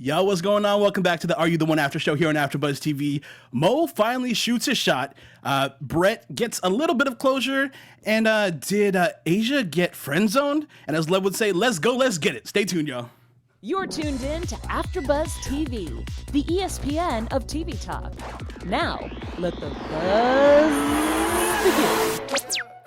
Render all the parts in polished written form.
Yo, what's going on? Welcome back to the Are You the One After show here on AfterBuzz TV. Mo finally shoots his shot. Brett gets a little bit of closure. And did Asia get friendzoned? And as Lev would say, let's go, let's get it. Stay tuned, y'all. You're tuned in to AfterBuzz TV, the ESPN of TV talk. Now, let the buzz begin.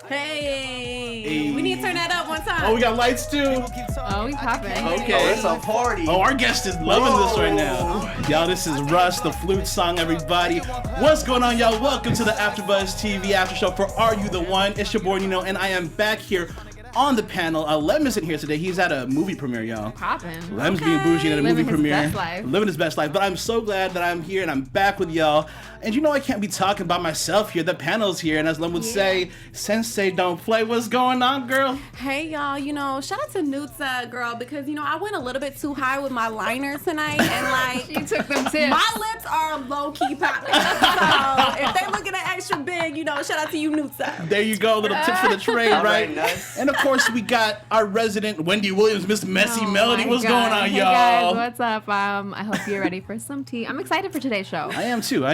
Hey, we need to turn that up one time. Oh, we got lights too. Oh, we popping. Okay. Oh, it's a party. Oh, our guest is loving this right now. Y'all, this is Russ, the flute song, everybody. What's going on, y'all? Welcome to the AfterBuzz TV After Show for Are You the One? It's your boy Nino, and I am back here on the panel. Lem isn't here today. He's at a movie premiere, y'all. Popping. Lem's being bougie at a movie premiere. Best life. Living his best life. But I'm so glad that I'm here and I'm back with y'all. And you know I can't be talking by myself here. The panel's here. And as Lem would say, Sinse don't play. What's going on, girl? Hey, y'all. You know, shout out to Nutsa, girl, because, you know, I went a little bit too high with my liner tonight. And, like, You took them tips. my lips are low-key popping. So if they looking at extra big, you know, shout out to you, Nutsa. There you go. Little tip for the trade, All right? right, nice. And of course, we got our resident Wendy Williams, Miss Messy Melody. My What's God. going on, Hey y'all? guys, what's up? I hope you're ready for some tea. I'm excited for today's show. I am too,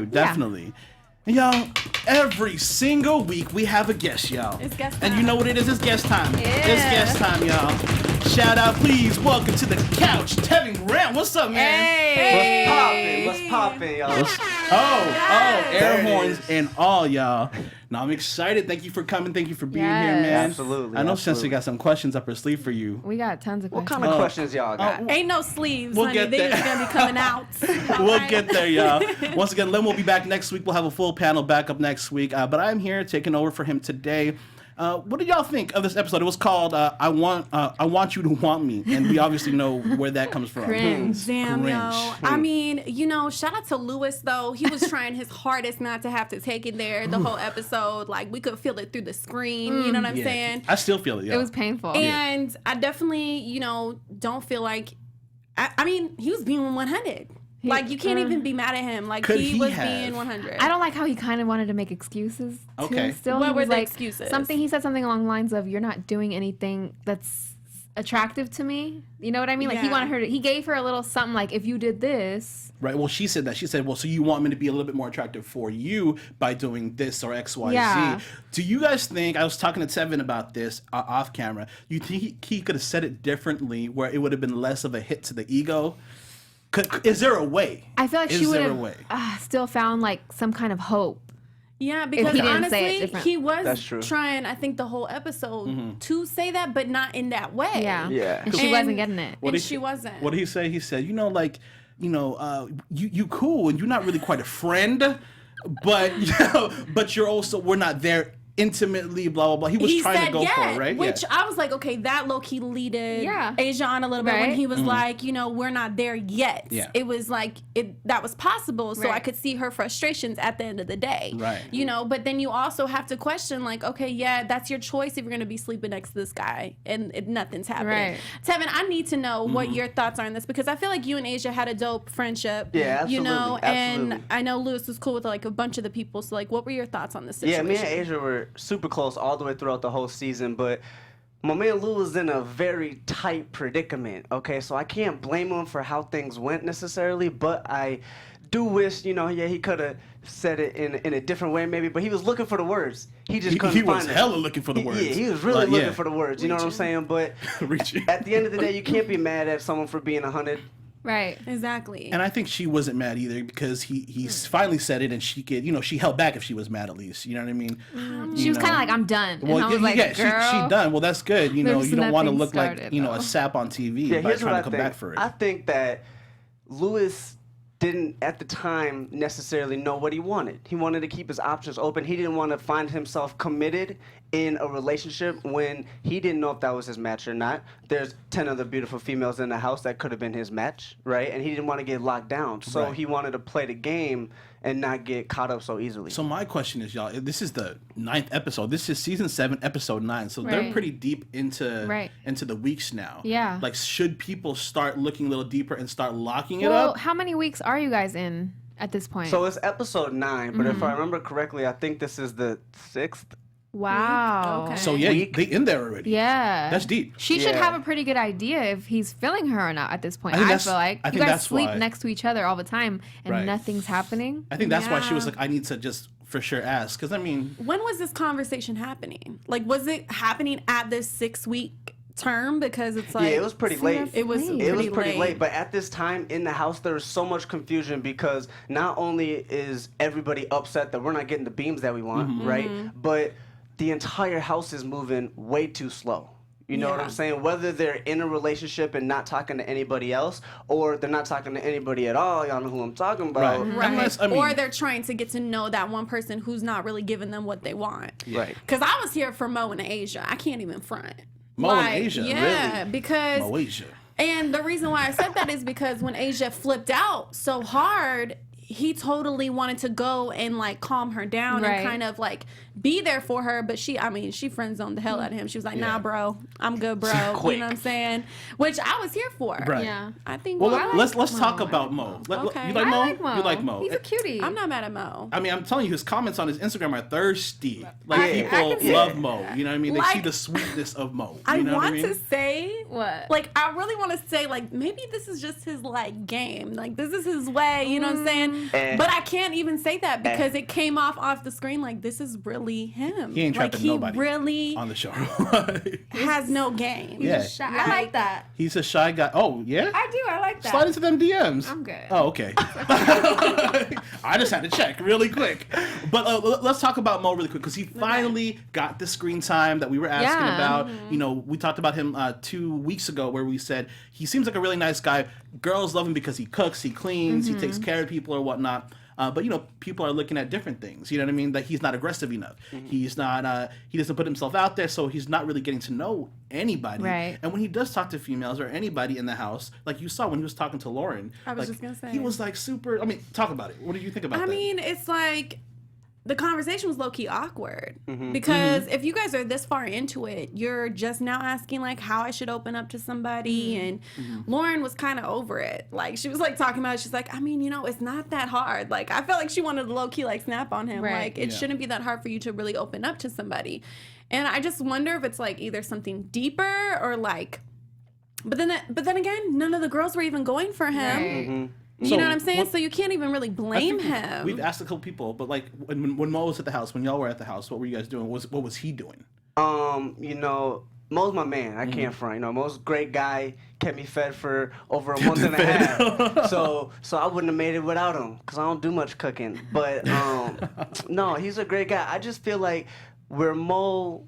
definitely. Y'all, every single week we have a guest, y'all. It's guest And time. you know what it is? It's guest time. Yeah. It's guest time, y'all. Shout out, please. Welcome to the couch, Tevin Grant. What's up, man? Hey. What's poppin', y'all? Air There it horns is. and all, y'all. Now I'm excited. Thank you for coming. Thank you for being here, Yes. man. Absolutely, I know absolutely. Sensei got some questions up her sleeve for you. We got tons of What questions. kind of questions y'all got? Ain't no sleeves, We'll honey. get They there. just going to be coming out. We'll get there, y'all. Once again, Lem will be back next week. We'll have a full panel back up next week. But I'm here taking over for him today. What did y'all think of this episode? It was called "I Want You to Want Me," and we obviously know where that comes from. Cringe. Damn, Cringe. yo. I mean, you know, shout out to Lewis, though. He was trying his hardest not to have to take it there the whole episode. Like, we could feel it through the screen. You know what I'm Yeah. saying? I still feel it, y'all. It was painful. And I definitely, you know, don't feel like... I mean, he was being 100. Like, you can't even be mad at him. Like, Could he he was have? being 100. I don't like how he kind of wanted to make excuses. Okay. Too, still, What he were was the like, excuses? He said something along the lines of, "You're not doing anything that's attractive to me." You know what I mean? Like he Yeah. wanted her to. He gave her a little something like, "If you did this." Right. Well, she said that. She said, well, so you want me to be a little bit more attractive for you by doing this or X, Y, Yeah. Z. Do you guys think, I was talking to Tevin about this off camera, you think he could have said it differently where it would have been less of a hit to the ego? Is there a way? I feel like Is she would there a way? have still found like some kind of hope. Yeah, because he didn't say it honestly, different. he was That's true. trying, I think, the whole episode to say that, but not in that way. Yeah. Yeah. And she And- wasn't getting it. And she wasn't. What did he say? He said, you cool and you're not really quite a friend, but but you're also, we're not there intimately, blah blah blah. He was trying said to go for it, right? Which I was like, okay, that low key leaded Yeah. Asia on a little bit when Right. he was like, you know, we're not there yet. Yeah. It was like that was possible, so I Right. could see her frustrations at the end of the day. Right. You know, but then you also have to question, like, okay, yeah, that's your choice if you're gonna be sleeping next to this guy and nothing's happening. Right. Tevin, I need to know what your thoughts are on this because I feel like you and Asia had a dope friendship. Yeah, You know, absolutely, and absolutely. I know Lewis was cool with like a bunch of the people. So like, what were your thoughts on this Yeah, situation? me and Asia were super close all the way throughout the whole season, but my man Lou was in a very tight predicament, okay? So I can't blame him for how things went necessarily, but I do wish, you know, yeah, he could have said it in a different way maybe, but he was looking for the words. He just couldn't He find was them. hella looking for the words. Yeah, he was really Like, looking yeah. for the words, you know what I'm saying? But Reaching. at the end of the day, you can't be mad at someone for being 100. Right. Exactly. And I think she wasn't mad either because he finally said it and she could, she held back if she was mad at least. You know what I mean? She was kind of like, "I'm done." And I was like, yeah, "Girl." she done. Well, that's good. You There's don't want to nothing look started, like, though. a sap on TV Yeah, by here's what trying I to come think. back for it. I think that Lewis didn't at the time necessarily know what he wanted. He wanted to keep his options open. He didn't want to find himself committed in a relationship when he didn't know if that was his match or not. There's 10 other beautiful females in the house that could have been his match, right? And he didn't want to get locked down. So Right. he wanted to play the game and not get caught up so easily. So my question is, y'all, this is the 9th episode. This is season 7, episode 9. So they're Right. pretty deep into Right. the weeks now. Yeah. Like, should people start looking a little deeper and start locking it Well, up? how many weeks are you guys in at this point? So it's episode 9, but if I remember correctly, I think this is the 6th Wow. Okay. So yeah, they in there already. Yeah. That's deep. She should Yeah. have a pretty good idea if he's feeling her or not at this point. I think I that's- feel like I you think guys that's sleep why. next to each other all the time and Right. nothing's happening. I think that's why she was Yeah. like, I need to just for sure ask, because I mean, When was this conversation happening? Like, was it happening at this 6-week term? Because it's like Yeah, it was pretty late. It was Late. It was pretty pretty late. late, but at this time in the house, there was so much confusion because not only is everybody upset that we're not getting the beams that we want, right? But the entire house is moving way too slow. You know what Yeah. I'm saying? Whether they're in a relationship and not talking to anybody else, or they're not talking to anybody at all, y'all know who I'm talking about. Right. Right. Unless, I mean- or they're trying to get to know that one person who's not really giving them what they want. Right. Because I was here for Mo and Asia. I can't even front. Mo and Asia, Yeah, really? because Moesha. and the reason why I said that is because when Asia flipped out so hard, he totally wanted to go and like calm her down Right. and kind of like be there for her. But she friend zoned the hell out of him. She was like, Yeah. nah, bro, I'm good, bro. You Quick. know what I'm saying? Which I was here for. Right. Yeah. I think. Well, I let's like talk Mo. about Mo. Okay. You like I Mo? like Mo. You like Mo? He's a cutie. I'm not mad at Mo. I mean, I'm telling you, his comments on his Instagram are thirsty. Like I people can see love it. Mo. You know what I mean? They Like, see the sweetness of Mo. You I know want what I mean? to say What? like I really want to say like maybe this is just his like game, like this is his way, you know what I'm saying? But I can't even say that because it came off the screen like this is really him. He ain't like trapping he nobody really on the show. has no game. Yeah. I like that. He's a shy guy. Oh yeah. I do. I like that. Slide into them DMs. I'm good. Oh, okay. I just had to check really quick. But let's talk about Mo really quick because he finally got the screen time that we were asking Yeah. about. You know, we talked about him 2 weeks ago where we said he seems like a really nice guy. Girls love him because he cooks, he cleans, he takes care of people or whatnot. But you know, people are looking at different things. You know what I mean? That he's not aggressive enough. He's not. He doesn't put himself out there, so he's not really getting to know anybody. Right. And when he does talk to females or anybody in the house, like you saw when he was talking to Lauren, I was like, just gonna say. he was like super. I mean, talk about it. What did you think about I that? mean, it's like the conversation was low-key awkward because if you guys are this far into it, you're just now asking like how I should open up to somebody, and Lauren was kind of over it. Like she was like talking about it. She's like, I mean, you know, it's not that hard. Like I felt like she wanted to low-key like snap on him. Right. Like it Yeah. shouldn't be that hard for you to really open up to somebody. And I just wonder if it's like either something deeper or like, but then again, none of the girls were even going for him. Right. You So know what I'm saying? what- So you can't even really I blame think him. We've asked a couple people, but like when Mo was at the house, when y'all were at the house, what were you guys doing? What was he doing? You know, Mo's my man. I can't front. You know, Mo's a great guy. Kept me fed for over a month and a half. So I wouldn't have made it without him because I don't do much cooking. But no, he's a great guy. I just feel like where Mo,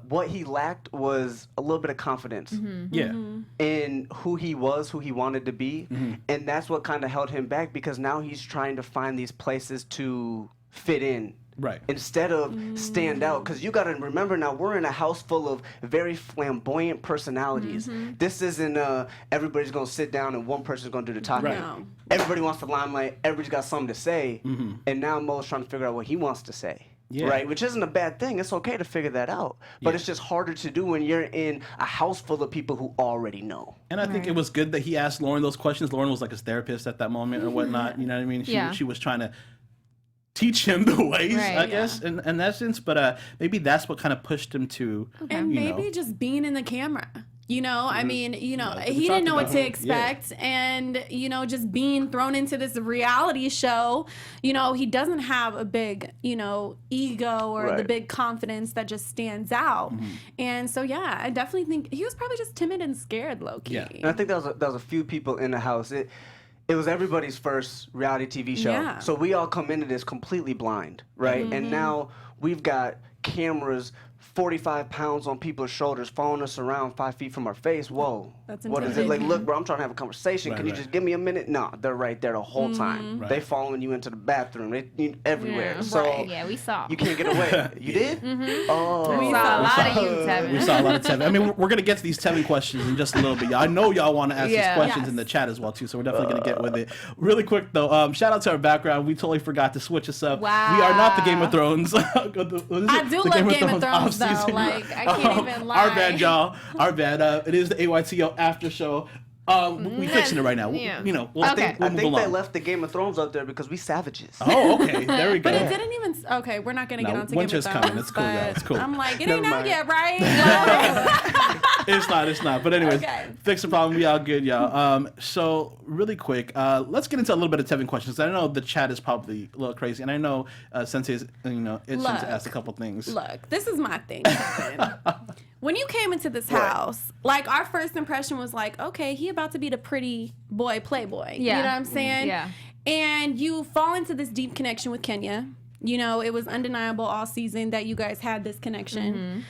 what he lacked was a little bit of confidence Yeah. in who he was, who he wanted to be, and that's what kind of held him back because now he's trying to find these places to fit in. Right. Instead of stand out, because you got to remember now we're in a house full of very flamboyant personalities. This isn't everybody's gonna sit down and one person's gonna do the talking. Right. No. Everybody wants the limelight. Everybody's got something to say, and now Mo's trying to figure out what he wants to say. Yeah. Right, which isn't a bad thing. It's okay to figure that out, but Yeah. it's just harder to do when you're in a house full of people who already know. And I think it was good that he asked Lauren those questions. Lauren was like his therapist at that moment or whatnot. You know what I mean? She was trying to teach him the ways, Right. I guess, in that sense. But maybe that's what kind of pushed him to, And you maybe know. just being in the camera. You know, I mean, you know, we he talked didn't know what about to him. expect. And, you know, just being thrown into this reality show, you know, he doesn't have a big, you know, ego or the Right. big confidence that just stands out. And so, yeah, I definitely think he was probably just timid and scared, low key. Yeah. And I think there was a few people in the house. It was everybody's first reality TV show. Yeah. So we all come into this completely blind, right? And now we've got cameras 45 pounds on people's shoulders following us around 5 feet from our face. Whoa. That's what is it? Like, look, bro, I'm trying to have a conversation. Right, Can you right. just give me a minute? No, they're right there the whole time. Right. They following you into the bathroom. They everywhere. Yeah, So right. Yeah, we saw. you can't get away. You did? Oh. We saw a lot of you, Tevin. We saw a lot of Tevin. I mean, we're going to get to these Tevin questions in just a little bit. I know y'all want to ask these Yeah. questions in the chat as well, too, so we're definitely going to get with it. Really quick, though, shout out to our background. We totally forgot to switch us up. Wow. We are not the Game of Thrones. I do love Game of Thrones, though. off-season. Like, I can't even lie. Our bad, y'all. Our bad. It is the AYTO after show. We fixing it right now. Yeah. You know, we'll, Okay. we'll I move think they along. left the Game of Thrones up there because we savages. Oh, okay. There we go. But it didn't even. Okay, we're not gonna No, get onto winter's Game of Thrones. coming. It's cool, y'all. It's cool. I'm like, it Never ain't out mind. yet, right? It's not. But anyways, Okay. fix the problem. We all good, y'all. So really quick, let's get into a little bit of Tevin questions. I know the chat is probably a little crazy, and I know Sinse is, itching Look. to ask a couple things. Look, this is my thing. Kevin. When you came into this house, like our first impression was like, okay, he about to be the pretty boy playboy. Yeah. You know what I'm saying? Yeah. And you fall into this deep connection with Kenya. You know, it was undeniable all season that you guys had this connection.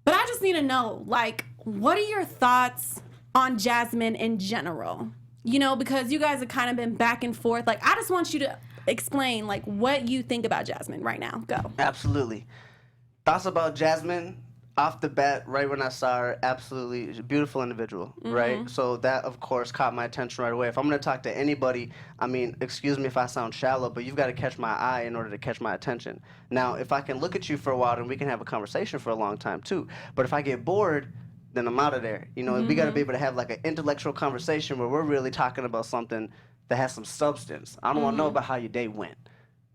But I just need to know, like, what are your thoughts on Jasmine in general? You know, because you guys have kind of been back and forth. Like, I just want you to explain, like, what you think about Jasmine right now. Go. Absolutely. Thoughts about Jasmine off the bat, right when I saw her, absolutely she's a beautiful individual, right? So that, of course, caught my attention right away. If I'm going to talk to anybody, I mean, excuse me if I sound shallow, but you've got to catch my eye in order to catch my attention. Now, if I can look at you for a while, then we can have a conversation for a long time, too. But if I get bored, then I'm out of there. You know, we got to be able to have, like, an intellectual conversation where we're really talking about something that has some substance. I don't want to know about how your day went.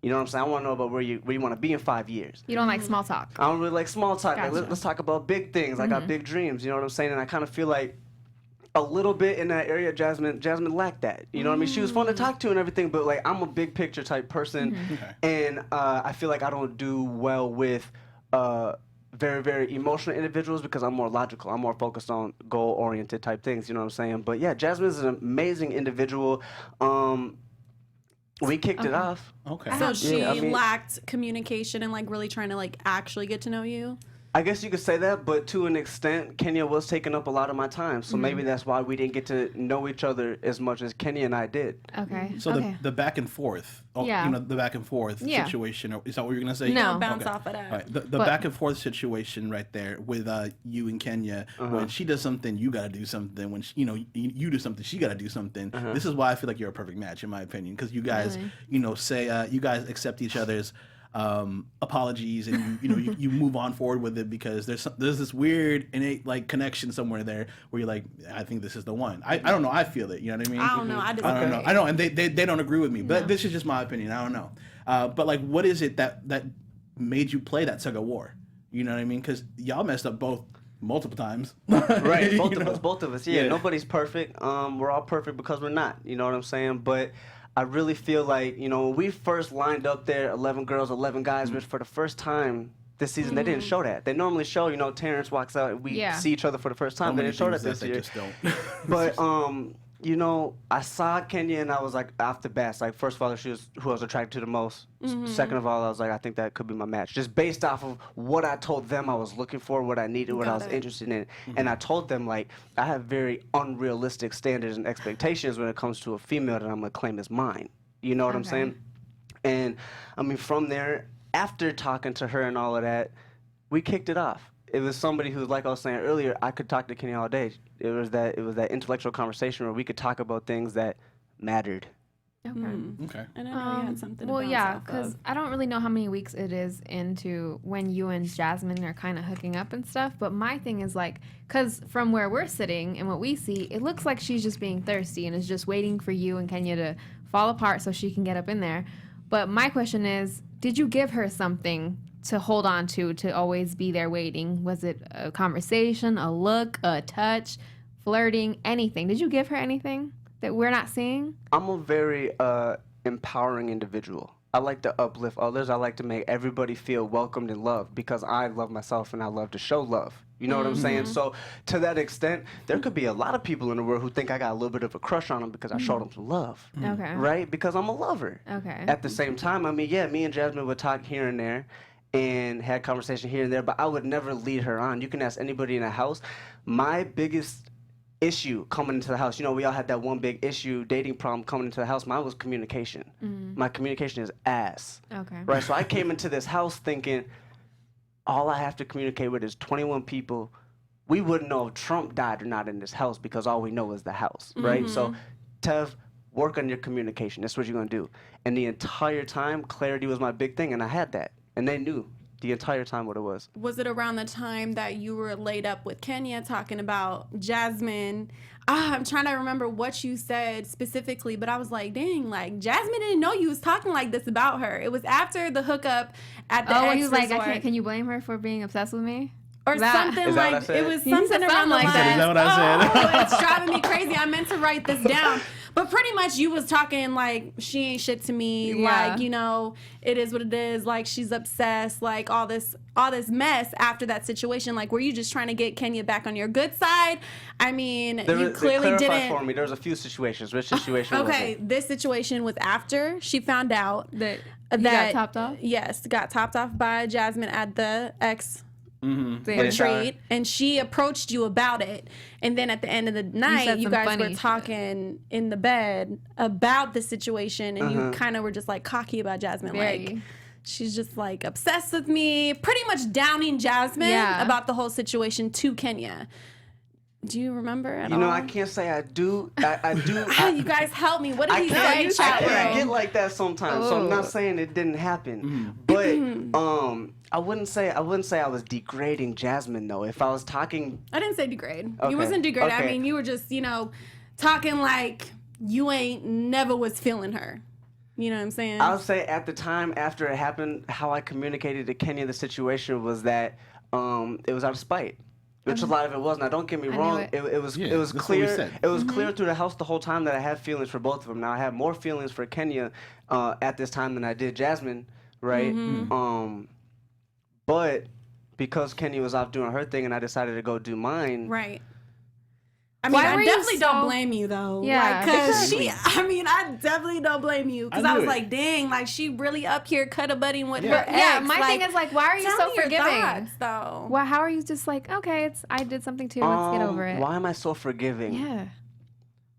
You know what I'm saying? I want to know about where you want to be in 5 years. You don't like small talk. I don't really like small talk. Like, Gotcha. let's talk about big things. I got big dreams. You know what I'm saying? And I kind of feel like a little bit in that area, Jasmine lacked that. You know what I mean? She was fun to talk to and everything, but like I'm a big picture type person, and I feel like I don't do well with very, very emotional individuals because I'm more logical. I'm more focused on goal-oriented type things. You know what I'm saying? But yeah, Jasmine is an amazing individual. We kicked it off. Okay. So she I mean- lacked communication and like really trying to like actually get to know you. I guess you could say that, but to an extent, Kenya was taking up a lot of my time. So maybe that's why we didn't get to know each other as much as Kenya and I did. Okay. So okay. the back and forth, Yeah. you know, the back and forth Yeah. situation. Is that what you're gonna say? No. Bounce off of that. All right. The But- back and forth situation right there with you and Kenya. When she does something, you gotta do something. When she, you do something, she gotta do something. This is why I feel like you're a perfect match, in my opinion, because you guys, Really? say you guys accept each other's apologies, and you move on forward with it because there's this weird innate like connection somewhere there where you're like, I think this is the one. I don't know. I feel it. You know what I mean? I don't know. I disagree. I don't know. I know, and they don't agree with me, but this is just my opinion. I don't know. But like, what is it that made you play that tug of war? You know what I mean? Because y'all messed up both multiple times. Right, You know? both of us. Yeah, Yeah. nobody's perfect. We're all perfect because we're not. You know what I'm saying? But I really feel like, when we first lined up there, 11 girls, 11 guys, which for the first time this season, they didn't show that. They normally show, Terrence walks out and we Yeah. see each other for the first time. So They many didn't show that things this year. They just don't. But, I saw Kenya and I was like, off the bat, like, first of all, she was who I was attracted to the most. Second of all, I was like, I think that could be my match. Just based off of what I told them I was looking for, what I needed, what I was interested in. And I told them, like, I have very unrealistic standards and expectations when it comes to a female that I'm going to claim as mine. You know what I'm Okay. saying? And, I mean, from there, after talking to her and all of that, we kicked it off. It was somebody who, like I was saying earlier, I could talk to Kenny all day. It was that intellectual conversation where we could talk about things that mattered. Okay. Okay. And I know you had something to Well, bounce yeah, off because of. I don't really know how many weeks it is into when you and Jasmine are kind of hooking up and stuff. But my thing is like, because from where we're sitting and what we see, it looks like she's just being thirsty and is just waiting for you and Kenya to fall apart so she can get up in there. But my question is, did you give her something to hold on to always be there waiting? Was it a conversation, a look, a touch, flirting, anything? Did you give her anything that we're not seeing? I'm a very empowering individual. I like to uplift others. I like to make everybody feel welcomed and loved because I love myself and I love to show love. You know what I'm saying? So to that extent, there could be a lot of people in the world who think I got a little bit of a crush on them because I showed them some love. Okay. Right? Because I'm a lover. Okay. At the same time, I mean, yeah, me and Jasmine would talk here and there and had conversation here and there, but I would never lead her on. You can ask anybody in the house. My biggest issue coming into the house, we all had that one big issue, dating problem coming into the house. Mine was communication. My communication is ass. Okay. Right? So I came into this house thinking, all I have to communicate with is 21 people. We wouldn't know if Trump died or not in this house because all we know is the house, right? So, Tev, work on your communication. That's what you're going to do. And the entire time, clarity was my big thing, and I had that. And they knew. the entire time what it was. Was it around the time that you were laid up with Kenya talking about Jasmine? I'm trying to remember what you said specifically, but I was like, dang, like Jasmine didn't know you was talking like this about her. It was after the hookup at the Oh, ex he was like, resort. can you blame her for being obsessed with me? Or something Is that what I like said? it was He something said around something the like lines. that. Is that what I said? Oh, it's driving me crazy. I meant to write this down. But pretty much you was talking like she ain't shit to me. Yeah. Like, you know, it is what it is. Like she's obsessed. Like all this mess after that situation. Like were you just trying to get Kenya back on your good side? I mean, you clearly clarify didn't. for me. There was a few situations. Which situation was Okay, it? this situation was after she found out That that you got topped off? Yes, got topped off by Jasmine at the ex Yeah. retreat, and she approached you about it. And then at the end of the night, said you some guys funny were shit. talking in the bed about the situation, and Uh-huh. you kind of were just like cocky about Jasmine, Very. like she's just like obsessed with me, pretty much downing Jasmine Yeah. about the whole situation to Kenya. Do you remember at You all? know, I can't say I do. I do. You guys help me. What did I he can't, say? I Chat can't room? get like that sometimes. So I'm not Oh. saying it didn't happen, but I wouldn't say I was degrading Jasmine though. If I was talking, I didn't say degrade. Okay. You wasn't degraded. I Okay. mean, you were just, you know, talking like you ain't never was feeling her. You know what I'm saying? I would say at the time after it happened, how I communicated to Kenya the situation was that it was out of spite. Which a lot of it was. Now, don't get me knew wrong. it. It was Yeah, it was that's what we clear. said. It was clear through the house the whole time that I had feelings for both of them. Now I had more feelings for Kenya at this time than I did Jasmine, right? But because Kenya was off doing her thing and I decided to go do mine. right. I mean, Why I were you definitely don't so- blame you though. Yeah. Because Exactly. I definitely don't blame you. Because I I knew was it. like, dang, like she really up here cut-a-buddying with Yeah. her Yeah, ex. my thing is like, why are you tell so me your forgiving? thoughts, though. Well, how are you just like, okay, I did something too. Let's get over it. Why am I so forgiving? Yeah.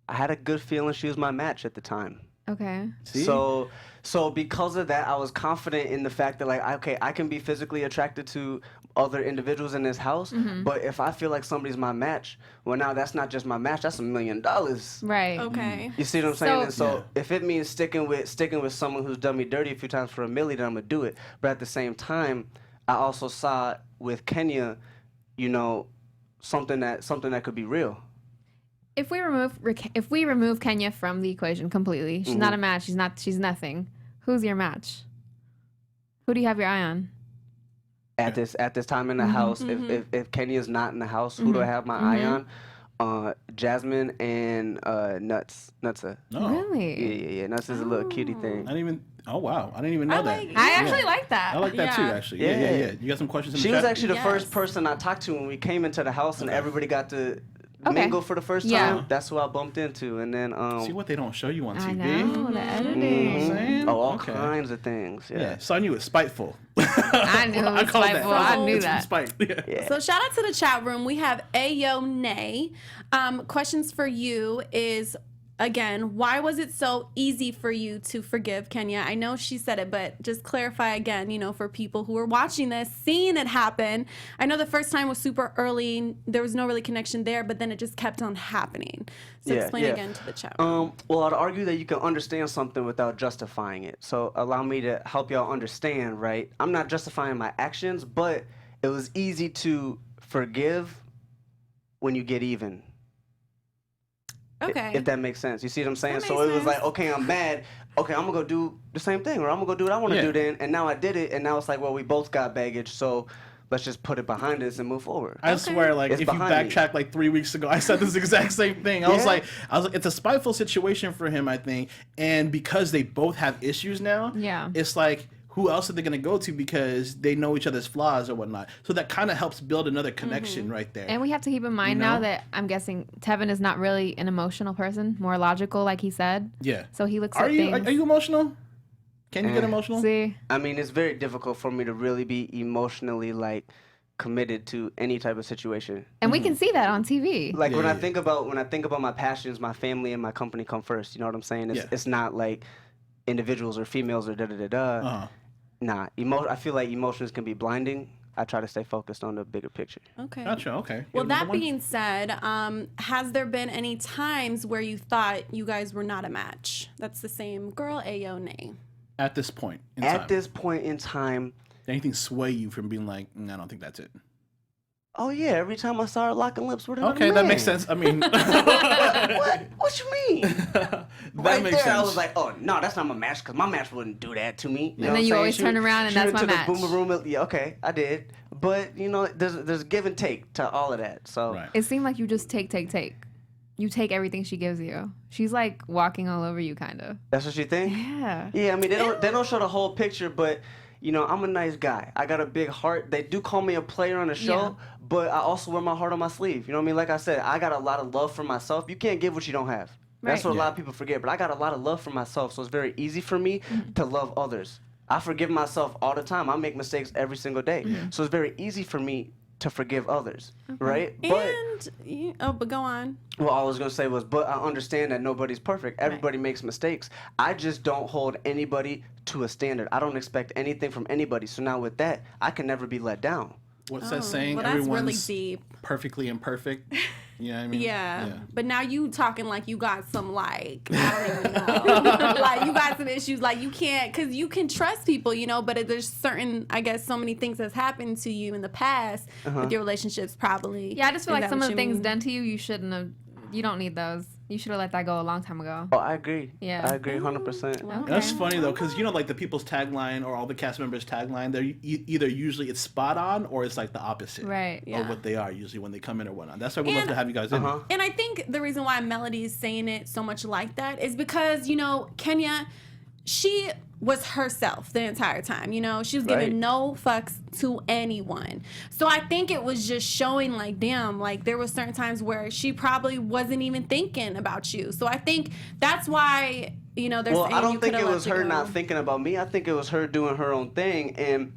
I had a good feeling she was my match at the time. Okay. See? So because of that, I was confident in the fact that like, okay, I can be physically attracted to other individuals in this house, but if I feel like somebody's my match, well, now that's not just my match, that's $1 million. Right. Okay. You see what I'm saying? So- And so if it means sticking with someone who's done me dirty a few times for $1 million, then I'm gonna do it. But at the same time, I also saw with Kenya, you know, something that could be real. If we remove Kenya from the equation completely, she's not a match. She's nothing. Who's your match? Who do you have your eye on? At this time in the house, if Kenya's not in the house, who do I have my eye on? Jasmine and Nutsa. No. Really? Yeah. Nuts is a little cutie thing. I didn't even. Oh wow, I didn't even know I that. like- I actually like that. I like that too, Yeah. actually. Yeah. Yeah. You got some questions in the She chat? was actually the Yes. first person I talked to when we came into the house and everybody got to Okay. mingle for the first Yeah. time. That's who I bumped into, and then See what they don't show you on I TV. know the You know what I'm editing. saying? all Okay. kinds of things. Yeah, so I knew it was spiteful. I knew it was called that. spiteful. I knew It's from that. spite. Yeah. Yeah. So shout out to the chat room. We have Ayo Nay. Questions for you is, again, why was it so easy for you to forgive Kenya? I know she said it, but just clarify again, you know, for people who are watching this, seeing it happen. I know the first time was super early. There was no really connection there, but then it just kept on happening. So Yeah, explain yeah. again to the chat room. Well, I'd argue that you can understand something without justifying it. So allow me to help y'all understand, right? I'm not justifying my actions, but it was easy to forgive when you get even. Okay. If that makes sense. You see what I'm saying? That So makes it was like, sense. okay, I'm mad. Okay, I'm going to go do the same thing, or I'm going to go do what I want to Yeah. do then. And now I did it, and now it's like, well, we both got baggage, so let's just put it behind us and move forward. I swear, like, It's if you behind me. backtrack like 3 weeks ago, I said this exact same thing. I was Yeah. like, it's a spiteful situation for him, I think, and because they both have issues now, Yeah. it's like, who else are they going to go to because they know each other's flaws or whatnot? So that kind of helps build another connection right there. And we have to keep in mind You now know? that I'm guessing Tevin is not really an emotional person, more logical, like he said. Yeah. So he looks Are at you things. are you emotional? Can you get emotional? See, I mean, it's very difficult for me to really be emotionally, like, committed to any type of situation. and we can see that on TV. Like, Yeah, when I yeah. think about my passions, my family and my company come first. You know what I'm saying? It's, Yeah. it's not like individuals or females or da-da-da-da. Uh-huh. Nah, I feel like emotions can be blinding. I try to stay focused on the bigger picture. Okay. Gotcha. Okay. Well, You have that another one? being said, has there been any times where you thought you guys were not a match? That's the same girl, Ayo Nay. At this point in At time. this point in time, anything sway you from being like, I don't think that's it? Oh yeah, every time I saw her locking lips with another Okay, man. that makes sense. I mean, What you mean? that Right makes there, sense. I was like, oh no, that's not my match because my match wouldn't do that to me. And then you always turn around and that's my match. To the boomer room. Yeah, okay, I did. But there's give and take to all of that. So Right. It seemed like you just take. You take everything she gives you. She's like walking all over you, kind of. that's what you think. Yeah. Yeah, I mean they don't show the whole picture, but I'm a nice guy. I got a big heart. They do call me a player on the show, but I also wear my heart on my sleeve. You know what I mean? Like I said, I got a lot of love for myself. You can't give what you don't have. That's Right. what a lot of people forget. But I got a lot of love for myself, so it's very easy for me to love others. I forgive myself all the time. I make mistakes every single day. So it's very easy for me to forgive others, right? But go on. Well, all I was going to say was, but I understand that nobody's perfect. Everybody makes mistakes. I just don't hold anybody to a standard. I don't expect anything from anybody. So now with that, I can never be let down. What's that saying? Well, that's really Everyone's deep. perfectly imperfect. You know what I mean? Yeah. But now you talking like you got some I don't even know. Like you got some issues. Like you can't, because you can trust people, but there's certain, I guess, so many things that's happened to you in the past with your relationships probably. Yeah, I just feel Is like that some what of you the things mean? done to you, you don't need those. You should have let that go a long time ago. Oh, I agree. Yeah. I agree 100%. Okay. That's funny though, because like the people's tagline or all the cast members' tagline, they're either usually it's spot on or it's like the opposite, Right. Of what they are usually when they come in or whatnot. That's why we love to have you guys in. And I think the reason why Melody is saying it so much like that is because, Kenya, she was herself the entire time. She was giving no fucks to anyone. So I think it was just showing like, damn, like there was certain times where she probably wasn't even thinking about you. So I think that's why, they're Well, saying I don't you think coulda it let was you her go. not thinking about me. I think it was her doing her own thing. And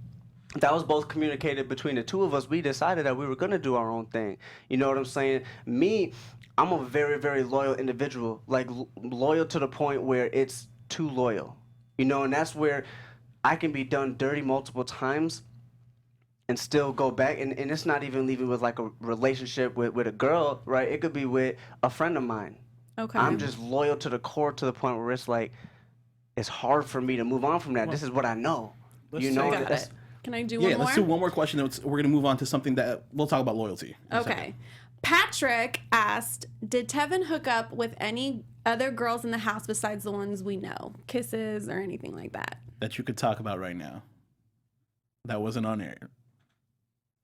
that was both communicated between the two of us. We decided that we were going to do our own thing. You know what I'm saying? Me, I'm a very, very loyal individual. Like loyal to the point where it's too loyal. And that's where I can be done dirty multiple times and still go back. And it's not even leaving with like a relationship with a girl, right? It could be with a friend of mine. Okay. I'm just loyal to the core to the point where it's like, it's hard for me to move on from that. This is what I know. Let's Got that's- it. Can I do Yeah, one more? let's do one more question. Then we're gonna move on to something that we'll talk about loyalty. in a second. Okay. Patrick asked, did Tevin hook up with any other girls in the house besides the ones we know? Kisses or anything like that? That you could talk about right now. That wasn't on air.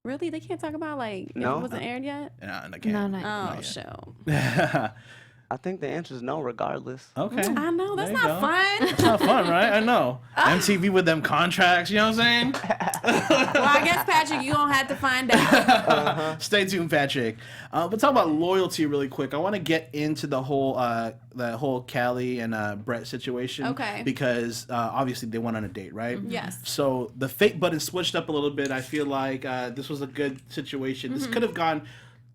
Really? They can't talk about if No. it wasn't aired yet? And I can't. No, no. Oh, yet. show. I think the answer is no, regardless. Okay. I know. That's There you not go. fun. It's not fun, right? I know. MTV with them contracts, you know what I'm saying? Well, I guess, Patrick, you don't have to find out. Stay tuned, Patrick. But talk about loyalty really quick. I want to get into the whole Callie and Brett situation. Okay. Because obviously they went on a date, right? Yes. So the fake button switched up a little bit. I feel like this was a good situation. This could have gone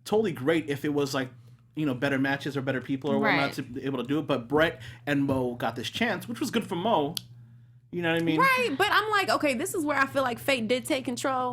totally great if it was like, better matches or better people or whatnot Right. to be able to do it. But Brett and Mo got this chance, which was good for Mo. You know what I mean? Right. But I'm like, okay, this is where I feel like fate did take control.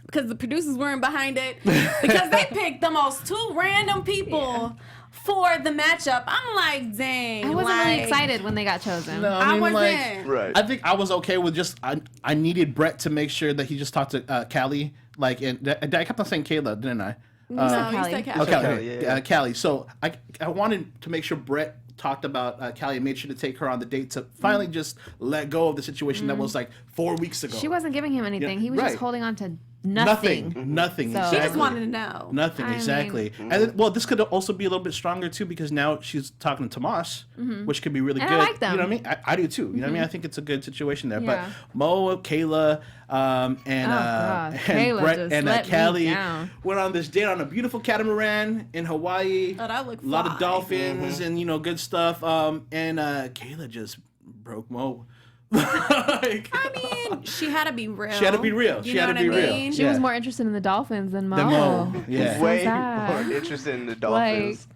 Because the producers weren't behind it. Because they picked the most two random people for the matchup. I'm like, dang. I wasn't really like, excited when they got chosen. No, I mean, wasn't. Right. I think I was okay with just I needed Brett to make sure that he just talked to Callie. Like, and I kept on saying Kayla, didn't I? No, you Callie. said Oh, Callie. Callie. yeah. Callie. So I wanted to make sure Brett talked about Callie and made sure to take her on the date to finally just let go of the situation that was like 4 weeks ago. She wasn't giving him anything. He was right. just holding on to Nothing. nothing. She Exactly. just wanted to know. Nothing, I exactly. And then, well, this could also be a little bit stronger too because now she's talking to Tomas, which could be really And good. I like them. You know what I mean? I do too. You know what I mean? I think it's a good situation there. Yeah. But Mo, Kayla, and God. and Kayla Brett just and let me Callie down. went on this date on a beautiful catamaran in Hawaii. Oh, that looked a lot of fly. dolphins and good stuff. And Kayla just broke Mo. Like, I mean, she had to be real. She had to be real. You She had know to what be I real. mean? She was more interested in the Dolphins than Mo. The Mo, yeah. So Way sad. more interested in the Dolphins.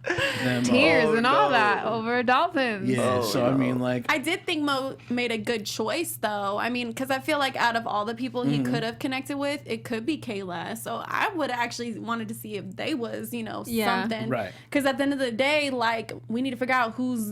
Them, Tears Oh, and all no. that over Dolphins. yeah. Oh, So I mean, like, I did think Mo made a good choice, though. I mean, because I feel like out of all the people he could have connected with, it could be Kayla. So I would actually wanted to see if they was, Yeah. something. Right. Because at the end of the day, like, we need to figure out who's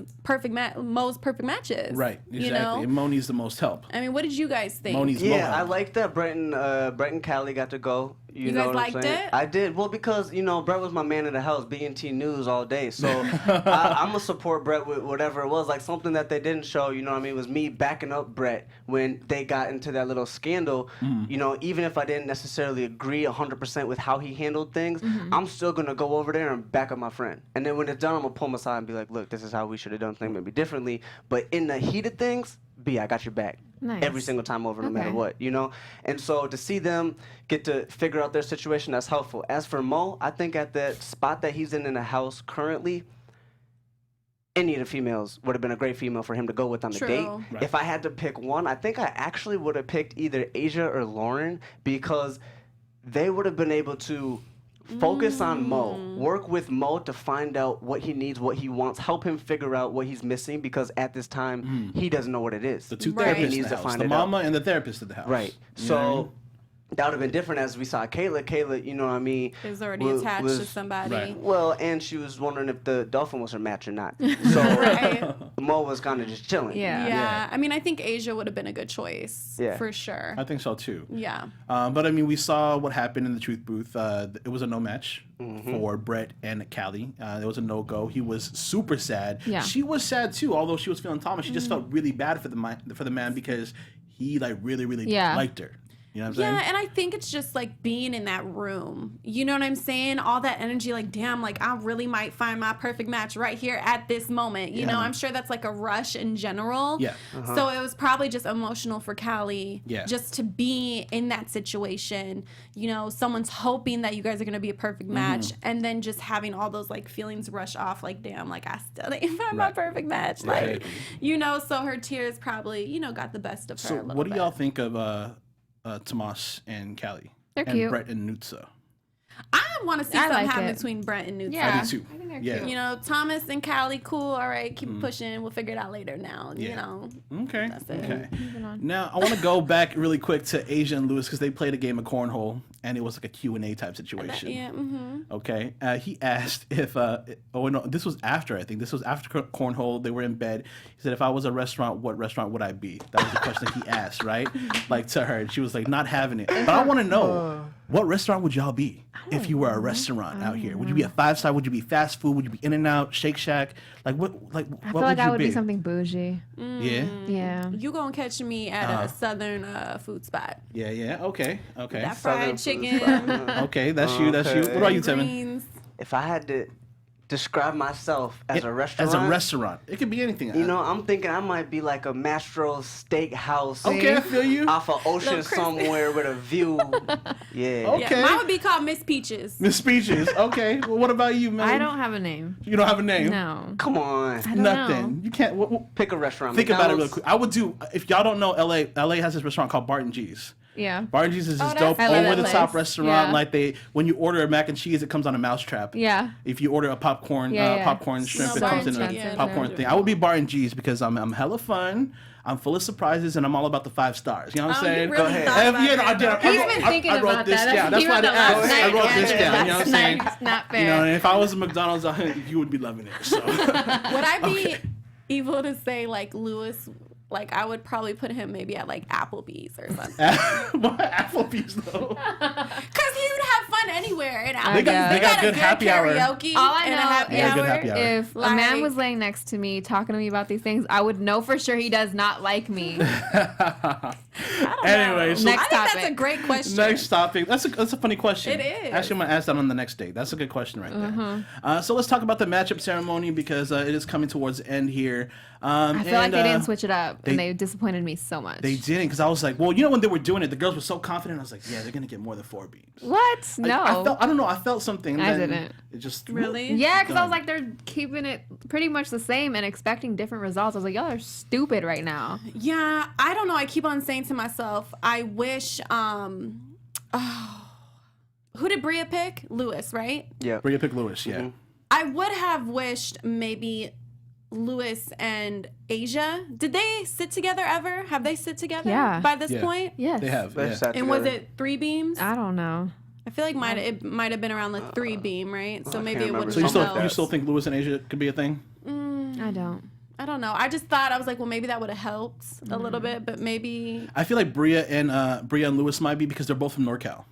Mo's perfect match is. right, exactly. You know? And Mo needs to most help. I mean, what did you guys think? Mo needs more Yeah, I help. like that Brett and Callie got to go. You know guys what I'm liked saying? it? I did. Well, because, Brett was my man in the house, BNT News all day. So I'm going to support Brett with whatever it was. Like something that they didn't show, was me backing up Brett when they got into that little scandal. Even if I didn't necessarily agree 100% with how he handled things, I'm still going to go over there and back up my friend. And then when it's done, I'm going to pull him aside and be like, look, this is how we should have done things maybe differently. But in the heat of things, B, I got your back. Nice. Every single time over, no matter what, And so to see them get to figure out their situation, that's helpful. As for Mo, I think at the spot that he's in the house currently, any of the females would have been a great female for him to go with on the True. date. Right. If I had to pick one, I think I actually would have picked either Asia or Lauren because they would have been able to focus on Mo, work with Mo to find out what he needs, what he wants, help him figure out what he's missing because at this time, he doesn't know what it is. The two Right. therapists He in needs the to house. find The it out. mama and the therapist in the house. Right. You know what I mean? So that would have been different as we saw Kayla. Kayla, Is already attached to somebody. Right. Well, and she was wondering if the dolphin was her match or not. So Right. Mo was kind of just chilling. Yeah. Yeah. I mean, I think Asia would have been a good choice. Yeah. For sure. I think so too. Yeah. But I mean, we saw what happened in the truth booth. It was a no match for Brett and Callie. It was a no go. He was super sad. Yeah. She was sad too, although she was feeling Thomas. She just felt really bad for the man because he really liked her. You know what I'm saying? Yeah, and I think it's just like being in that room. You know what I'm saying? All that energy, like, damn, like I really might find my perfect match right here at this moment. You know, I'm sure that's like a rush in general. Yeah. So it was probably just emotional for Callie. Yeah. Just to be in that situation. Someone's hoping that you guys are gonna be a perfect match, and then just having all those like feelings rush off. Like, damn, like I still didn't find my perfect match. Like, so her tears probably, got the best of her. So a little what do bit. y'all think of Tomas and Callie? They're and cute. Brett and Nutsa. I want to see I something like happen it. between Brett and Nutsa. Yeah. I do too. I think they're Yeah. cute. Thomas and Callie, cool. All right, keep it pushing. We'll figure it out later now. Yeah. Okay. That's it. Okay. Moving on. Now I want to go back really quick to Asia and Lewis because they played a game of cornhole and it was like a Q&A type situation. Yeah. Okay. He asked if this was after, I think this was after cornhole. They were in bed. He said, if I was a restaurant, what restaurant would I be? That was the question he asked, right? Like to her. And she was like, not having it. But I want to know, what restaurant would y'all be if you were a restaurant out here? Would you be a 5-star? Would you be fast food? Would you be In-N-Out, Shake Shack? Like what I what feel would like you I would be? be something bougie. Yeah. Yeah. You gonna catch me at a southern food spot. Yeah. Okay. That fried Southern food chicken, spot. Okay. That's you. That's you. What about you, Tevin? greens. If I had to describe myself as a restaurant, As a restaurant, it could be anything. I'm thinking I might be like a Mastro's Steakhouse. Okay, I feel you. Off an ocean crispy. somewhere with a view. Yeah. Okay. Yeah, mine would be called Miss Peaches. Miss Peaches. Okay. Well, what about you, man? I don't have a name. You don't have a name. No. Come on. I don't Nothing. know. You can't. Pick a restaurant. Think about it real McDonald's. quick. I would do, if y'all don't know LA has this restaurant called Barton G's. Yeah. Barton G's is this that's dope I love over that the top place. restaurant. Yeah. Like when you order a mac and cheese, it comes on a mousetrap. Yeah. If you order a popcorn Yeah. shrimp, No, it comes in Barton a G's, popcorn yeah. thing. I would be Barton G's because I'm hella fun. I'm full of surprises and I'm all about the 5 stars. You know what I'm Oh, you saying? really Go ahead. thought about Yeah, no, I that, did. though. He's been thinking I wrote about this that. down. That's He why wrote I that last asked. I night. wrote Yeah, this down. You know what I'm saying? That's not fair. You know, and if I was a McDonald's, you would be loving it. So. Would I be evil to say like Lewis? Like I would probably put him maybe at like Applebee's or something. What Applebee's though? Cause he would have fun anywhere in Applebee's. They got a good happy hour. karaoke. All I and a know happy is- Yeah, good hour. happy hour. If a man Like- was laying next to me talking to me about these things, I would know for sure he does not like me. Anyway, so I think that's a topic. great question. next topic. That's a funny question. It is. Actually, I'm gonna ask that on the next date. That's a good question right there. So let's talk about the matchup ceremony because it is coming towards the end here. I feel like they didn't switch it up, and they disappointed me so much. They didn't because I was like, well, when they were doing it, the girls were so confident. I was like, yeah, they're gonna get more than 4 beams. What? No. I don't know. I felt something. And I then didn't. It just Really? Yeah, because I was Done. like, they're keeping it pretty much the same and expecting different results. I was like, y'all are stupid right now. Yeah, I don't know. I keep on saying to myself, I wish. Who did Bria pick? Lewis, right? Yeah. Bria pick Lewis. Yeah. I would have wished maybe Lewis and Asia. Did they sit together ever? Have they sit together? Yeah. By this Yeah. point? Yes. They have. They Yeah. sat And was together. it 3 beams? I don't know. I feel like it might have been around the 3 beam, right? So I maybe can't it remember. wouldn't So you have still Something like known. you still think Lewis and Asia could be a thing? I don't. I don't know. I just thought, I was like, well, maybe that would have helped a little bit, but maybe. I feel like Bria and Lewis might be because they're both from NorCal.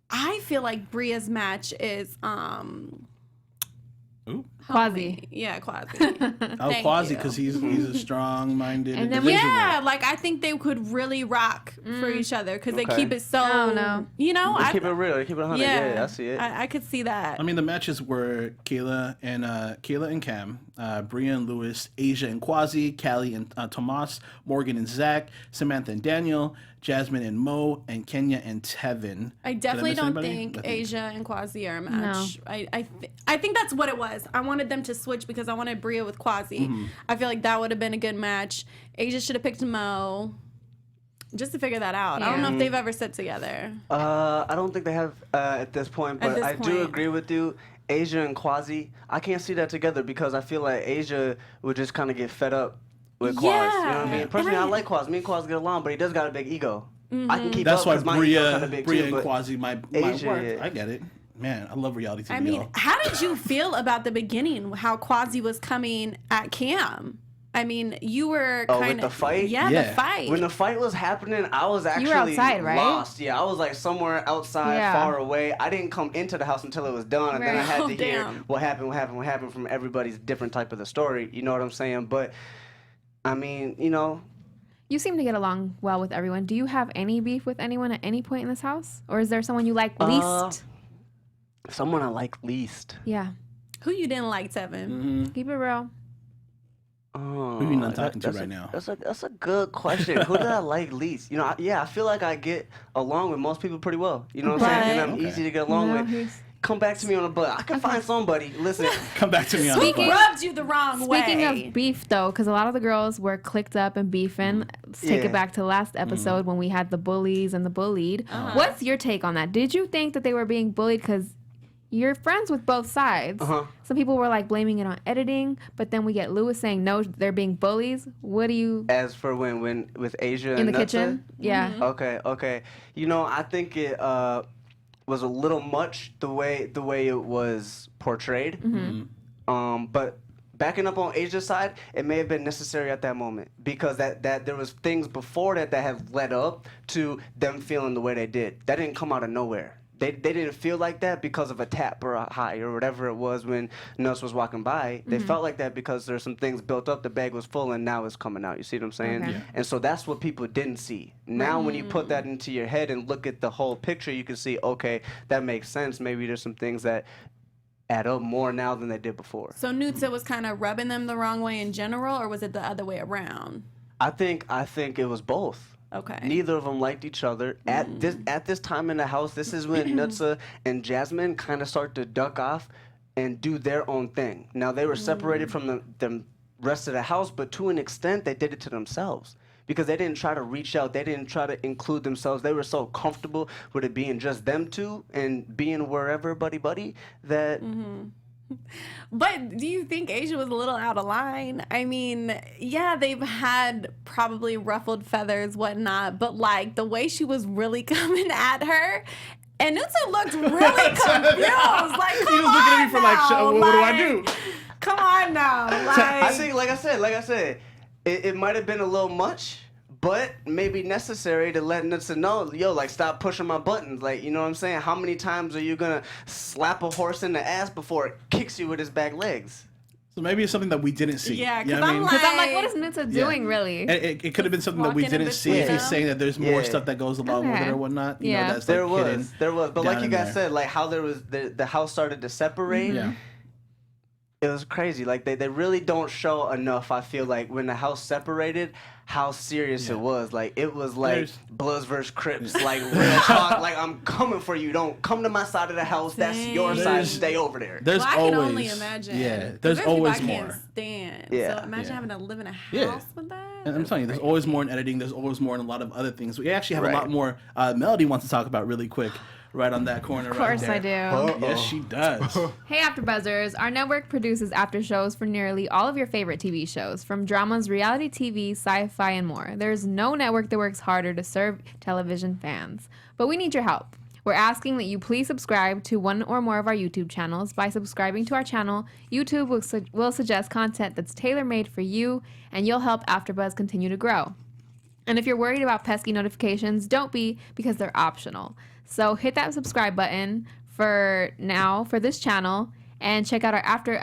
I feel like Bria's match is Ooh. Quasi. Yeah, Quasi. Quasi, because he's a strong-minded And then individual. Yeah, like I think they could really rock for each other because they keep it so. Oh, no. You know, They keep it real. They keep it 100. Yeah, I see it. I could see that. I mean, the matches were Kayla and Cam, Bria and Lewis, Asia and Quasi, Callie and Tomas, Morgan and Zach, Samantha and Daniel, Jasmine and Mo, and Kenya and Tevin. I definitely miss don't anybody? think I think- Asia and Quasi are a match. I think that's what it was. I wanted them to switch because I wanted Bria with Quasi. I feel like that would have been a good match. Asia should have picked Mo. Just to figure that out. I don't know if they've ever sit together. I don't think they have at this point, but I do agree with you. Asia and Quasi, I can't see that together because I feel like Asia would just kind of get fed up with Quasi. You know what I mean? Personally, I like Quasi. Me and Quasi get along, but he does got a big ego. I can keep That's up why 'cause my ego's kinda Bria big too, and but Quasi might Asia, work. yeah. I get it. Man, I love reality TV. I mean, y'all. how did you feel about the beginning? How Quasi was coming at Cam? I mean, you were kind of with the fight? Yeah, Yeah. the fight. When the fight was happening, I was actually outside, right? lost. Yeah, I was like somewhere outside, Yeah. far away. I didn't come into the house until it was done, and then I Right. had Oh, to hear damn. what happened from everybody's different type of the story. You know what I'm saying? But I mean, you know, You seem to get along well with everyone. Do you have any beef with anyone at any point in this house? Or is there someone you like least? someone I like least. Yeah. Who you didn't like, Tevin? Keep it real. Oh, Who you not talking to that's right a- now? That's a good question. Who did I like least? You know, I feel like I get along with most people pretty well. You know what I'm saying? And I'm Okay. easy to get along No, with. he's- Come back to me on a butt. I can find somebody. Listen, Come back to me on Speaking- the Rubbed you the wrong way. Speaking of beef, though, because a lot of the girls were clicked up and beefing. Let's take Yeah. it back to the last episode when we had the bullies and the bullied. What's your take on that? Did you think that they were being bullied? Because you're friends with both sides. Some people were like blaming it on editing, but then we get Lewis saying no, they're being bullies. What do you as for when with Asia in the and Nutsa? kitchen? Yeah. Okay. You know, I think it was a little much the way it was portrayed. But backing up on Asia's side, it may have been necessary at that moment because that there was things before that have led up to them feeling the way they did. That didn't come out of nowhere. They didn't feel like that because of a tap or a high or whatever it was when Nuts was walking by. They felt like that because there's some things built up. The bag was full and now it's coming out. You see what I'm saying? Okay. Yeah. And so that's what people didn't see. Now when you put that into your head and look at the whole picture, you can see, okay, that makes sense. Maybe there's some things that add up more now than they did before. So Nutsa was kind of rubbing them the wrong way in general, or was it the other way around? I think it was both. Okay. Neither of them liked each other. At this time in the house, this is when Nutsa and Jasmine kind of start to duck off and do their own thing. Now, they were separated from the rest of the house, but to an extent, they did it to themselves. Because they didn't try to reach out. They didn't try to include themselves. They were so comfortable with it being just them two and being wherever buddy that... But do you think Asia was a little out of line? I mean, yeah, they've had probably ruffled feathers, whatnot, but like the way she was really coming at her, and Nutsa looked really confused. Like, come He was looking at me for like, now. what do I do? Come on now. Like, I think, like I said, it might have been a little much, but maybe necessary to let Nutsa know, yo, like, stop pushing my buttons. Like, you know what I'm saying? How many times are you going to slap a horse in the ass before it kicks you with his back legs? So maybe it's something that we didn't see. Yeah, You know 'cause what I I'm mean? like- Because I'm like, what is Nutsa doing, really? It could have been something that we Walking in didn't see if between he's them. saying that there's more Yeah. stuff that goes along with it Okay. or whatnot. You Yeah. know, that's There like was. But down like you in guys there. said, like how there was the house started to separate. Yeah. It was crazy. Like they really don't show enough, I feel like, when the house separated, how serious it was. Like it was like There's- Bloods versus Crips, like real talk. Like I'm coming for you. Don't come to my side of the house. That's your side. There's- Stay over there. There's well, I always, can only imagine. Yeah, 'Cause there's people always I more. can't stand. Yeah. So imagine Yeah. having to live in a house Yeah. with that. And I'm telling you, there's always more in editing. There's always more in a lot of other things. We actually have a Right. lot more. Melody wants to talk about really quick, right on that corner. Of course I do. Yes, she does. Hey AfterBuzzers, our network produces after shows for nearly all of your favorite TV shows, from dramas, reality TV, sci-fi, and more. There's no network that works harder to serve television fans. But we need your help. We're asking that you please subscribe to one or more of our YouTube channels. By subscribing to our channel, YouTube will suggest content that's tailor-made for you, and you'll help AfterBuzz continue to grow. And if you're worried about pesky notifications, don't be, because they're optional. So hit that subscribe button for this channel, and check out our other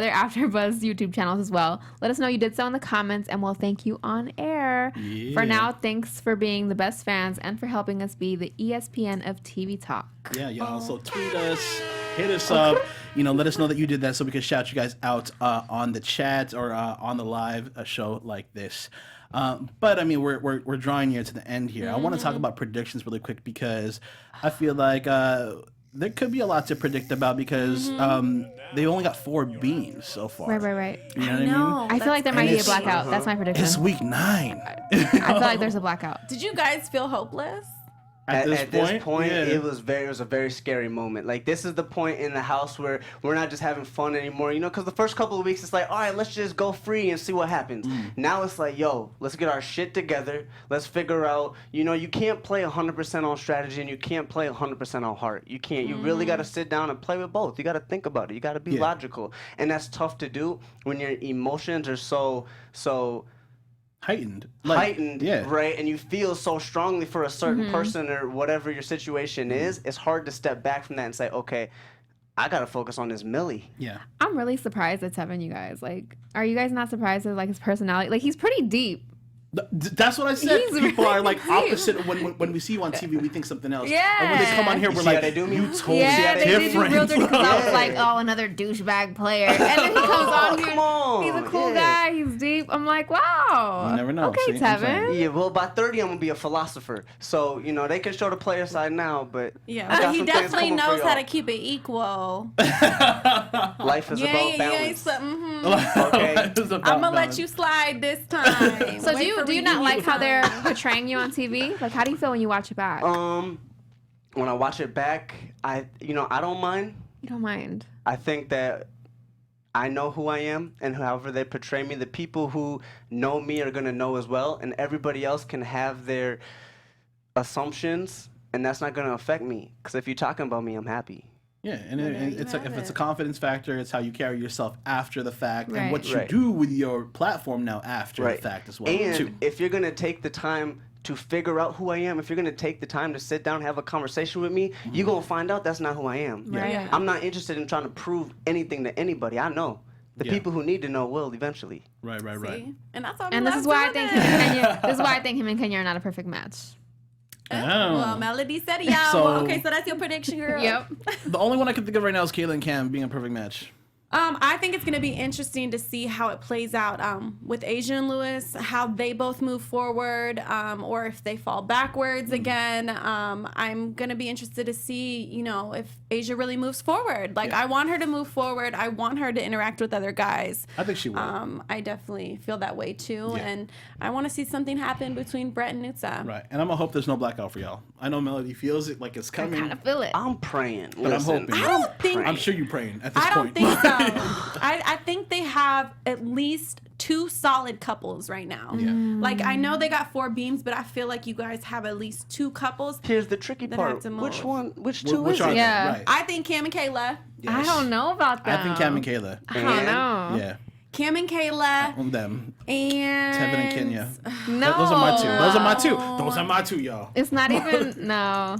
AfterBuzz YouTube channels as well. Let us know you did so in the comments, and we'll thank you on air. Yeah. For now, thanks for being the best fans and for helping us be the ESPN of TV talk. Yeah, y'all. So tweet us, hit us up. Let us know that you did that so we can shout you guys out on the chat or on the live show like this. But I mean, we're drawing near to the end here. I want to talk about predictions really quick because I feel like there could be a lot to predict about because they only got 4 beams so far. Right. You know what I mean? I feel like there might be a blackout. That's my prediction. It's week 9. I feel like there's a blackout. Did you guys feel hopeless? At this point, yeah. it was a very scary moment. Like, this is the point in the house where we're not just having fun anymore, because the first couple of weeks it's like, all right, let's just go free and see what happens. Now it's like, yo, let's get our shit together. Let's figure out, you can't play 100% on strategy and you can't play 100% on heart. You can't. You really got to sit down and play with both. You got to think about it. You got to be logical. And that's tough to do when your emotions are so heightened, right? And you feel so strongly for a certain person or whatever your situation is. It's hard to step back from that and say, okay, I gotta focus on this Millie. Yeah, I'm really surprised at Tevin. You guys, are you guys not surprised at his personality? Like, he's pretty deep. That's what I said. He's People really are like deep. opposite. When we see you on TV, we think something else. Yeah. And when they come on here, we're like, they do me? you totally They do different. real dirty because I was like, oh, another douchebag player. And then he comes on here. Come on. He's a cool guy. He's deep. I'm like, wow. You never know. Okay, See, I'm saying. Tevin. Yeah, well, by 30, I'm gonna be a philosopher. So, they can show the player side now, but Yeah, I got but he some things definitely coming for knows how y'all. to keep it equal. Life is about balance. Okay. I'm gonna let you slide this time. So Wait for do you me to not give like how they're time. portraying you on TV? Like, how do you feel when you watch it back? When I watch it back, I don't mind. You don't mind. I think that I know who I am, and however they portray me, the people who know me are gonna know as well, and everybody else can have their assumptions, and that's not gonna affect me. Because if you're talking about me, I'm happy. Yeah, and it's like, if it's a confidence factor, it's how you carry yourself after the fact and Right. what you do with your platform now after the fact as well. And too. if you're gonna take the time to figure out who I am, if you're gonna take the time to sit down and have a conversation with me, you're gonna find out that's not who I am. Right. Yeah. I'm not interested in trying to prove anything to anybody. I know. The people who need to know will eventually. Right. See? And that's all. And this is why I think him and Kenya. This is why I think him and Kenya are not a perfect match. Well, Melody said it, y'all. So- Okay, so that's your prediction, girl. Yep. The only one I can think of right now is Kayla and Cam being a perfect match. I think it's going to be interesting to see how it plays out with Asia and Lewis, how they both move forward, or if they fall backwards again. I'm going to be interested to see, if Asia really moves forward. I want her to move forward. I want her to interact with other guys. I think she will. I definitely feel that way too. Yeah. And I want to see something happen between Brett and Nutsa. Right. And I'm going to hope there's no blackout for y'all. I know Melody feels it like it's I coming. kind of feel it. I'm praying. But I'm hoping. I don't think. I'm sure you're praying at this I point. don't think so. I think they have at least 2 solid couples right now. Yeah. I know they got 4 beams, but I feel like you guys have at least 2 couples. Here's the tricky That have part. to move. Which two Which is are it? they? Yeah. Right. I think Cam and Kayla. I don't know about that. I think Cam and Kayla. I don't know. Yeah. Cam and Kayla On them. and Tevin and Kenya. No. Those are my 2. Those are my 2, y'all. It's not even. No.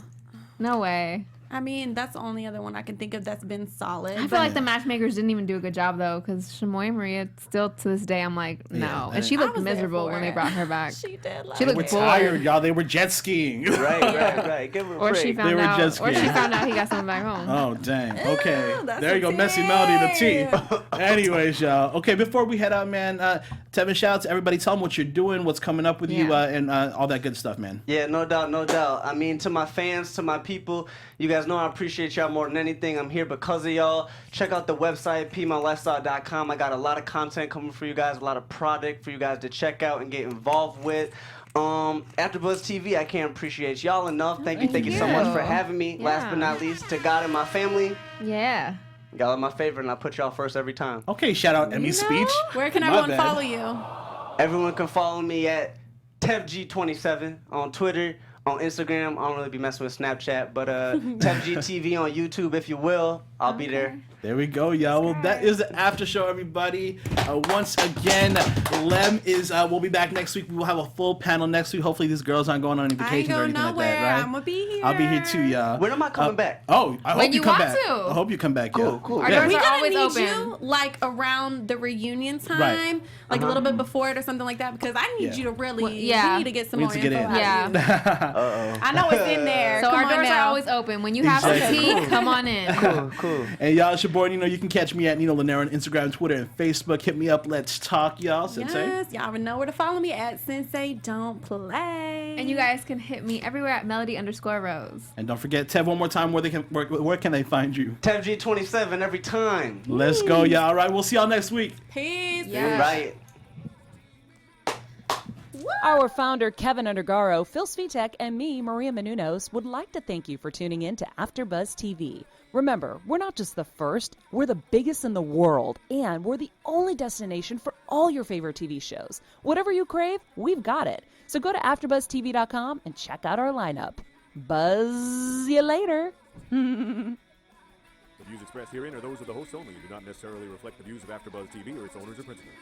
No way. I mean, that's the only other one I can think of that's been solid. I feel like the matchmakers didn't even do a good job though, because Shamoy and Maria still to this day I'm like no, Yeah, and she I looked was there miserable for when they it. brought her back. She did. She They looked were bored. tired, y'all. They were jet skiing. Right. Give her a Or she break. They found were out. just Or she kidding. found out he got something back home. Oh, dang. Okay. that's There you go. a Messy tea. Melody, the T. Anyways, y'all. Okay, before we head out, man, Tevin, shout out to everybody. Tell them what you're doing, what's coming up with you, Yeah. and all that good stuff, man. Yeah, no doubt. I mean, to my fans, to my people, you guys know I appreciate y'all more than anything. I'm here because of y'all. Check out the website, pmylifestyle.com. I got a lot of content coming for you guys, a lot of product for you guys to check out and get involved with. AfterBuzz TV, I can't appreciate y'all enough. Thank you so much for having me. Last but not least, to God and my family. Yeah. Y'all are my favorite, and I put y'all first every time. Okay, shout out Emmy's speech. Where can My everyone bad. follow you? Everyone can follow me at TevG27 on Twitter, on Instagram. I don't really be messing with Snapchat, but TevG TV on YouTube, if you will. I'll be there. There we go, y'all. Well, that is the after show, everybody. Once again, Lem is. We'll be back next week. We will have a full panel next week. Hopefully, these girls aren't going on any vacations or anything like that, right? I'm gonna be here. I'll be here too, y'all. When am I coming back? Oh, I hope you come back. to. I hope you come back. Cool, yeah. cool. Our Yeah. doors We are gotta always need open. you like around the reunion time, Right. like a little bit before it or something like that, because I need Yeah. you to really. yeah. We need to get some We more need to get info in. out of you. Yeah. I know it's in there. So Come our on doors are now. always open. When you have Exactly. some tea, come on in. Cool. And y'all, it's your boy Nino. You can catch me at Nino Llanera on Instagram, Twitter, and Facebook. Hit me up. Let's talk, y'all. Sinse. Yes, y'all already know where to follow me at Sinse Don't Play. And you guys can hit me everywhere at Melody_Rose. And don't forget, Tev, one more time, where can they find you? TevG27 every time. Let's go, y'all. All right, we'll see y'all next week. Peace. Yeah. Right. Our founder, Keven Undergaro, Phil Svitek, and me, Maria Menounos, would like to thank you for tuning in to AfterBuzz TV. Remember, we're not just the first, we're the biggest in the world, and we're the only destination for all your favorite TV shows. Whatever you crave, we've got it. So go to AfterBuzzTV.com and check out our lineup. Buzz you later. The views expressed herein are those of the hosts only and do not necessarily reflect the views of AfterBuzz TV or its owners or principals.